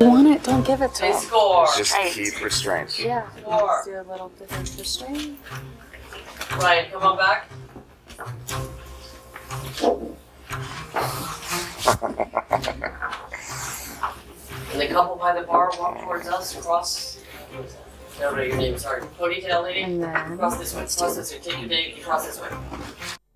You want it? Don't give it to They him. score. Just keep restraint. Yeah. Score. Let's do a little bit of restraint. Ryan, come on back. And the couple by the bar walk towards us, cross. No, your name, sorry. Ponytail lady. And then Cross this way. Cross this way. Take your date. Cross this way.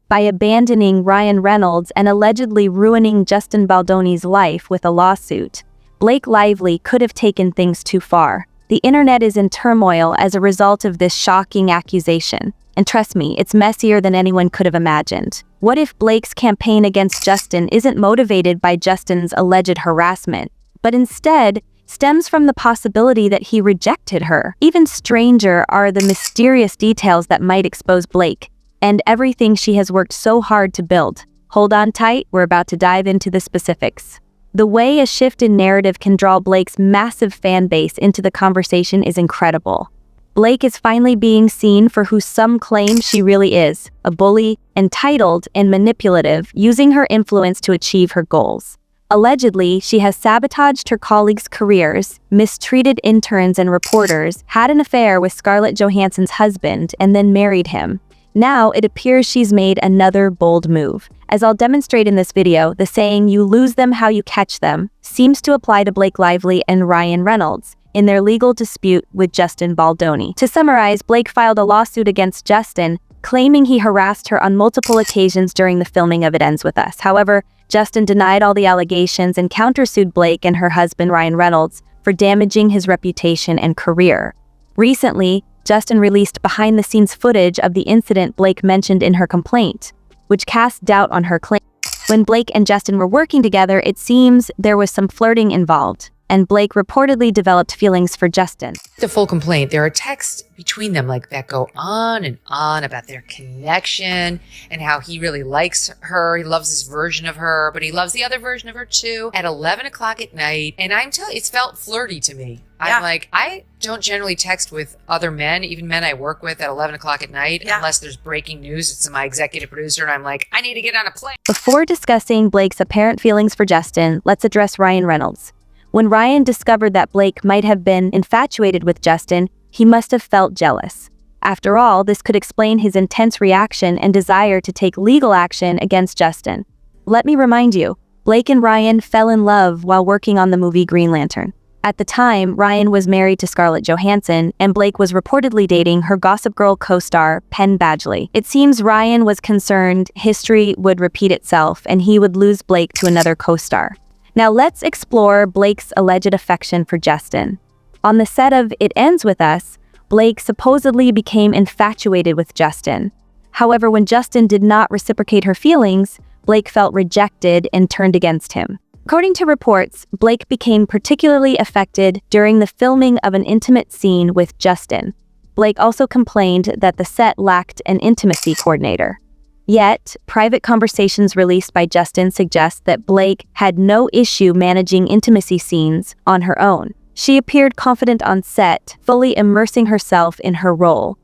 By abandoning Ryan Reynolds and allegedly ruining Justin Baldoni's life with a lawsuit, Blake Lively could have taken things too far. The internet is in turmoil as a result of this shocking accusation. And trust me, it's messier than anyone could have imagined. What if Blake's campaign against Justin isn't motivated by Justin's alleged harassment, but instead stems from the possibility that he rejected her? Even stranger are the mysterious details that might expose Blake and everything she has worked so hard to build. Hold on tight, we're about to dive into the specifics. The way a shift in narrative can draw Blake's massive fan base into the conversation is incredible. Blake is finally being seen for who some claim she really is, a bully, entitled, and manipulative, using her influence to achieve her goals. Allegedly, she has sabotaged her colleagues' careers, mistreated interns and reporters, had an affair with Scarlett Johansson's husband, and then married him. Now, it appears she's made another bold move. As I'll demonstrate in this video, the saying, "You lose them how you catch them," seems to apply to Blake Lively and Ryan Reynolds in their legal dispute with Justin Baldoni. To summarize, Blake filed a lawsuit against Justin, claiming he harassed her on multiple occasions during the filming of It Ends With Us. However, Justin denied all the allegations and countersued Blake and her husband Ryan Reynolds for damaging his reputation and career. Recently, Justin released behind-the-scenes footage of the incident Blake mentioned in her complaint, which cast doubt on her claim. When Blake and Justin were working together, it seems there was some flirting involved, and Blake reportedly developed feelings for Justin. The full complaint, there are texts between them like that go on and on about their connection and how he really likes her. He loves this version of her, but he loves the other version of her too, at 11 o'clock at night. And I'm telling you, it's felt flirty to me. Yeah. I'm like, I don't generally text with other men, even men I work with, at 11 o'clock at night, unless there's breaking news. It's my executive producer, and I'm like, I need to get on a plane. Before discussing Blake's apparent feelings for Justin, let's address Ryan Reynolds. When Ryan discovered that Blake might have been infatuated with Justin, he must have felt jealous. After all, this could explain his intense reaction and desire to take legal action against Justin. Let me remind you, Blake and Ryan fell in love while working on the movie Green Lantern. At the time, Ryan was married to Scarlett Johansson, and Blake was reportedly dating her Gossip Girl co-star, Penn Badgley. It seems Ryan was concerned history would repeat itself and he would lose Blake to another co-star. Now let's explore Blake's alleged affection for Justin. On the set of It Ends With Us, Blake supposedly became infatuated with Justin. However, when Justin did not reciprocate her feelings, Blake felt rejected and turned against him. According to reports, Blake became particularly affected during the filming of an intimate scene with Justin. Blake also complained that the set lacked an intimacy coordinator. Yet, private conversations released by Justin suggest that Blake had no issue managing intimacy scenes on her own. She appeared confident on set, fully immersing herself in her role.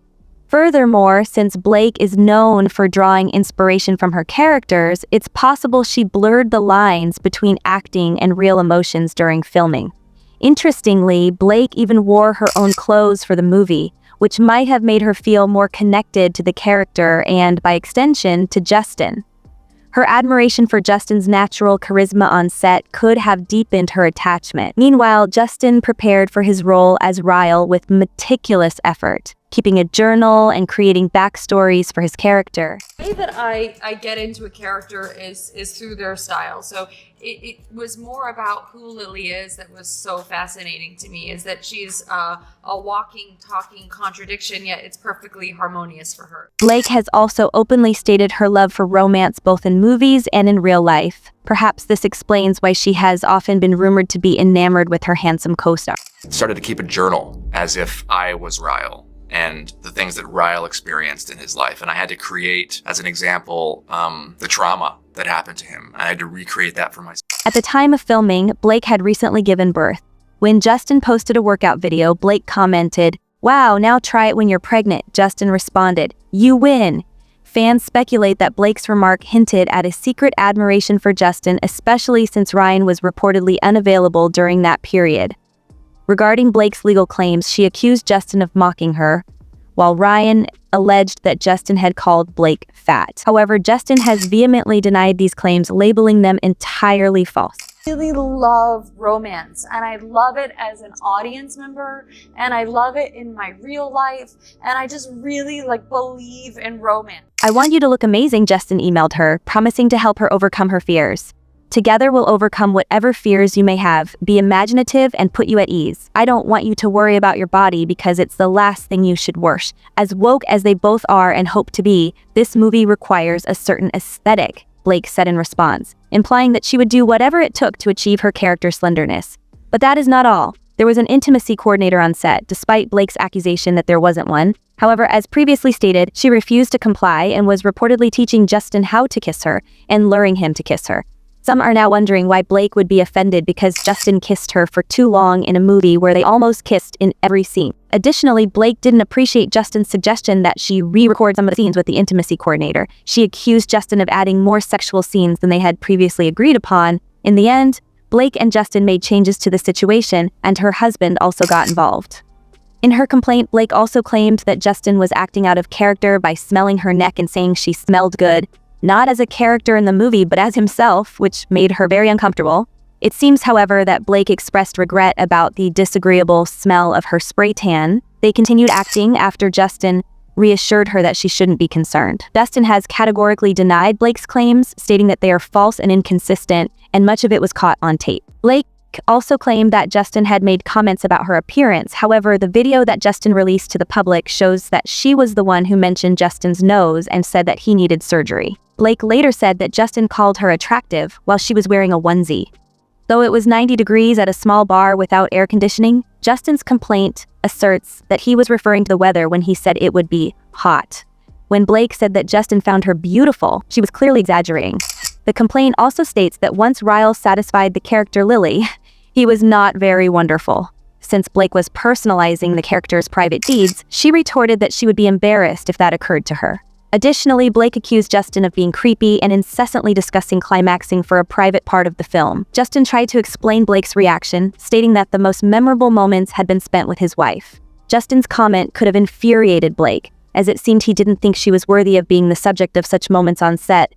Furthermore, since Blake is known for drawing inspiration from her characters, it's possible she blurred the lines between acting and real emotions during filming. Interestingly, Blake even wore her own clothes for the movie, which might have made her feel more connected to the character and, by extension, to Justin. Her admiration for Justin's natural charisma on set could have deepened her attachment. Meanwhile, Justin prepared for his role as Ryle with meticulous effort, keeping a journal and creating backstories for his character. The way that I get into a character is through their style. So it was more about who Lily is that was so fascinating to me, is that she's a walking, talking contradiction, yet it's perfectly harmonious for her. Blake has also openly stated her love for romance both in movies and in real life. Perhaps this explains why she has often been rumored to be enamored with her handsome co-star. Started to keep a journal as if I was Ryle and the things that Ryle experienced in his life. And I had to create, as an example, the trauma that happened to him. I had to recreate that for myself. At the time of filming, Blake had recently given birth. When Justin posted a workout video, Blake commented, "Wow, now try it when you're pregnant." Justin responded, "You win." Fans speculate that Blake's remark hinted at a secret admiration for Justin, especially since Ryan was reportedly unavailable during that period. Regarding Blake's legal claims, she accused Justin of mocking her, while Ryan alleged that Justin had called Blake fat. However, Justin has vehemently denied these claims, labeling them entirely false. I really love romance, and I love it as an audience member, and I love it in my real life, and I just really believe in romance. I want you to look amazing, Justin emailed her, promising to help her overcome her fears. Together we'll overcome whatever fears you may have, be imaginative, and put you at ease. I don't want you to worry about your body because it's the last thing you should worship. As woke as they both are and hope to be, this movie requires a certain aesthetic, Blake said in response, implying that she would do whatever it took to achieve her character's slenderness. But that is not all. There was an intimacy coordinator on set, despite Blake's accusation that there wasn't one. However, as previously stated, she refused to comply and was reportedly teaching Justin how to kiss her and luring him to kiss her. Some are now wondering why Blake would be offended because Justin kissed her for too long in a movie where they almost kissed in every scene. Additionally, Blake didn't appreciate Justin's suggestion that she re-record some of the scenes with the intimacy coordinator. She accused Justin of adding more sexual scenes than they had previously agreed upon. In the end, Blake and Justin made changes to the situation, and her husband also got involved. In her complaint, Blake also claimed that Justin was acting out of character by smelling her neck and saying she smelled good, not as a character in the movie, but as himself, which made her very uncomfortable. It seems, however, that Blake expressed regret about the disagreeable smell of her spray tan. They continued acting after Justin reassured her that she shouldn't be concerned. Justin has categorically denied Blake's claims, stating that they are false and inconsistent, and much of it was caught on tape. Blake also claimed that Justin had made comments about her appearance. However, the video that Justin released to the public shows that she was the one who mentioned Justin's nose and said that he needed surgery. Blake later said that Justin called her attractive while she was wearing a onesie. Though it was 90 degrees at a small bar without air conditioning, Justin's complaint asserts that he was referring to the weather when he said it would be hot. When Blake said that Justin found her beautiful, she was clearly exaggerating. The complaint also states that once Ryle satisfied the character Lily, he was not very wonderful. Since Blake was personalizing the character's private deeds, she retorted that she would be embarrassed if that occurred to her. Additionally, Blake accused Justin of being creepy and incessantly discussing climaxing for a private part of the film. Justin tried to explain Blake's reaction, stating that the most memorable moments had been spent with his wife. Justin's comment could have infuriated Blake, as it seemed he didn't think she was worthy of being the subject of such moments on set.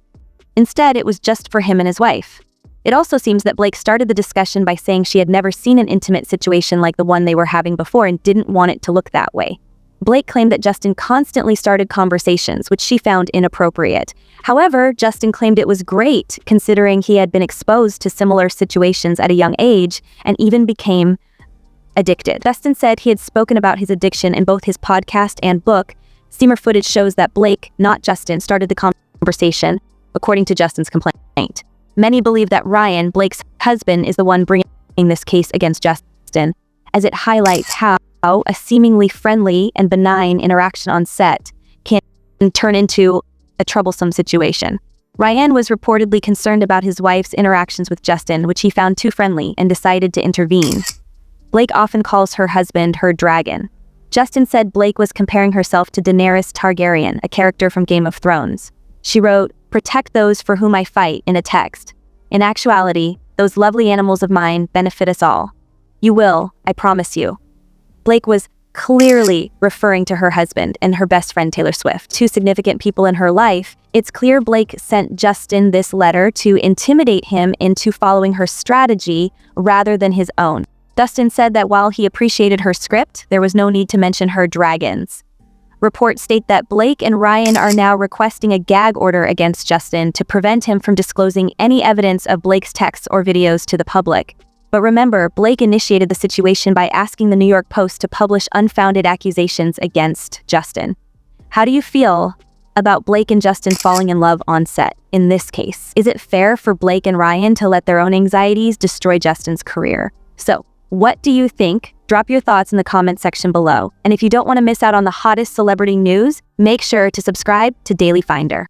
Instead, it was just for him and his wife. It also seems that Blake started the discussion by saying she had never seen an intimate situation like the one they were having before and didn't want it to look that way. Blake claimed that Justin constantly started conversations, which she found inappropriate. However, Justin claimed it was great, considering he had been exposed to similar situations at a young age and even became addicted. Justin said he had spoken about his addiction in both his podcast and book. Steamer footage shows that Blake, not Justin, started the conversation, according to Justin's complaint. Many believe that Ryan, Blake's husband, is the one bringing this case against Justin, as it highlights how a seemingly friendly and benign interaction on set can turn into a troublesome situation. Ryan was reportedly concerned about his wife's interactions with Justin, which he found too friendly, and decided to intervene. Blake often calls her husband her dragon. Justin said Blake was comparing herself to Daenerys Targaryen, a character from Game of Thrones. She wrote, "Protect those for whom I fight," in a text. In actuality, those lovely animals of mine benefit us all. You will, I promise you. Blake was clearly referring to her husband and her best friend Taylor Swift, two significant people in her life. It's clear Blake sent Justin this letter to intimidate him into following her strategy rather than his own. Justin said that while he appreciated her script, there was no need to mention her dragons. Reports state that Blake and Ryan are now requesting a gag order against Justin to prevent him from disclosing any evidence of Blake's texts or videos to the public. But remember, Blake initiated the situation by asking the New York Post to publish unfounded accusations against Justin. How do you feel about Blake and Justin falling in love on set in this case? Is it fair for Blake and Ryan to let their own anxieties destroy Justin's career? So, what do you think? Drop your thoughts in the comment section below. And if you don't want to miss out on the hottest celebrity news, make sure to subscribe to Daily Finder.